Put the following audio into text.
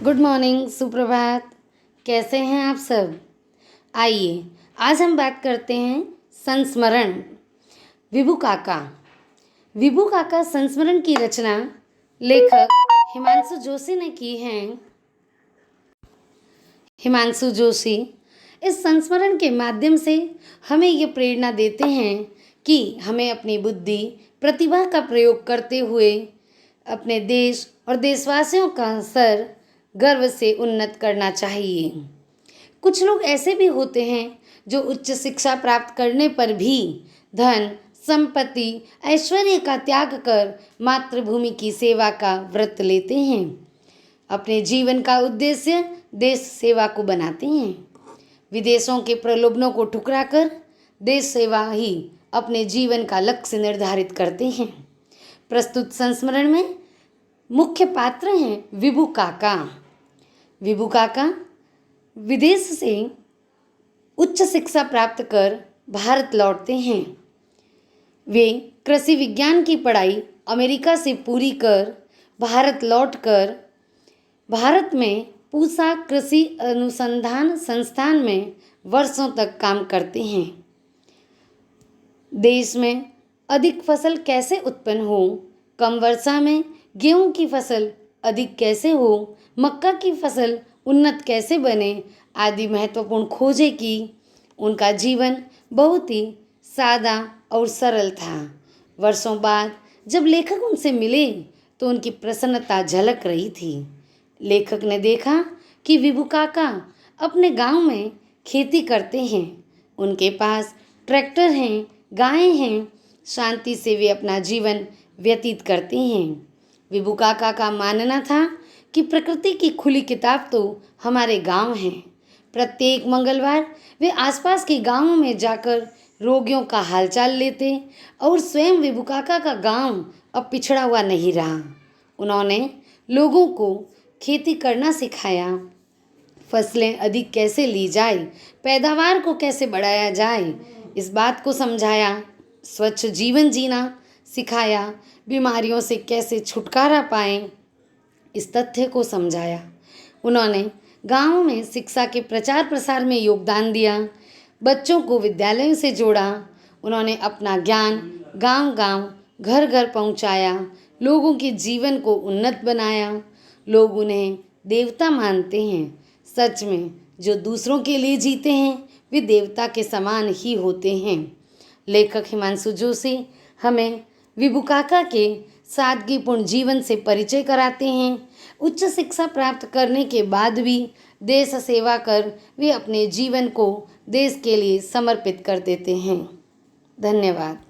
Good morning, सुप्रभात। कैसे हैं आप सब? आइए आज हम बात करते हैं संस्मरण। विभू काका। विभू काका संस्मरण की रचना लेखक हिमांशु जोशी ने की है। हिमांशु जोशी इस संस्मरण के माध्यम से हमें ये प्रेरणा देते हैं कि हमें अपनी बुद्धि प्रतिभा का प्रयोग करते हुए अपने देश और देशवासियों का सर गर्व से उन्नत करना चाहिए। कुछ लोग ऐसे भी होते हैं जो उच्च शिक्षा प्राप्त करने पर भी धन, संपत्ति, ऐश्वर्य का त्याग कर मातृभूमि की सेवा का व्रत लेते हैं। अपने जीवन का उद्देश्य देश सेवा को बनाते हैं। विदेशों के प्रलोभनों को ठुकराकर देश सेवा ही अपने जीवन का लक्ष्य निर्धारित करते हैं। प्रस्तुत संस्मरण में मुख्य पात्र हैं विभू काका। विभू काका विदेश से उच्च शिक्षा प्राप्त कर भारत लौटते हैं। वे कृषि विज्ञान की पढ़ाई अमेरिका से पूरी कर भारत लौटकर भारत में पूसा कृषि अनुसंधान संस्थान में वर्षों तक काम करते हैं। देश में अधिक फसल कैसे उत्पन्न हो, कम वर्षा में गेहूं की फसल अधिक कैसे हो, मक्का की फसल उन्नत कैसे बने आदि महत्वपूर्ण खोजें की। उनका जीवन बहुत ही सादा और सरल था। वर्षों बाद जब लेखक उनसे मिले तो उनकी प्रसन्नता झलक रही थी। लेखक ने देखा कि विभू काका अपने गांव में खेती करते हैं। उनके पास ट्रैक्टर हैं, गायें हैं। शांति से वे अपना जीवन व्यतीत करते हैं। विभू काका का मानना था कि प्रकृति की खुली किताब तो हमारे गांव हैं। प्रत्येक मंगलवार वे आसपास के गांवों में जाकर रोगियों का हालचाल लेते और स्वयं विभू काका का गांव अब पिछड़ा हुआ नहीं रहा। उन्होंने लोगों को खेती करना सिखाया, फसलें अधिक कैसे ली जाए, पैदावार को कैसे बढ़ाया जाए, इस बात को समझाया। स्वच्छ जीवन जीना सिखाया, बीमारियों से कैसे छुटकारा पाएं, इस तथ्य को समझाया। उन्होंने गाँव में शिक्षा के प्रचार प्रसार में योगदान दिया, बच्चों को विद्यालयों से जोड़ा। उन्होंने अपना ज्ञान गांव-गांव, घर-घर पहुंचाया, लोगों के जीवन को उन्नत बनाया। लोग उन्हें देवता मानते हैं। सच में जो दूसरों के लिए जीते हैं वे देवता के समान ही होते हैं। लेखक हिमांशु जोशी हमें विभू काका के सादगीपूर्ण जीवन से परिचय कराते हैं। उच्च शिक्षा प्राप्त करने के बाद भी देश सेवा कर वे अपने जीवन को देश के लिए समर्पित कर देते हैं। धन्यवाद।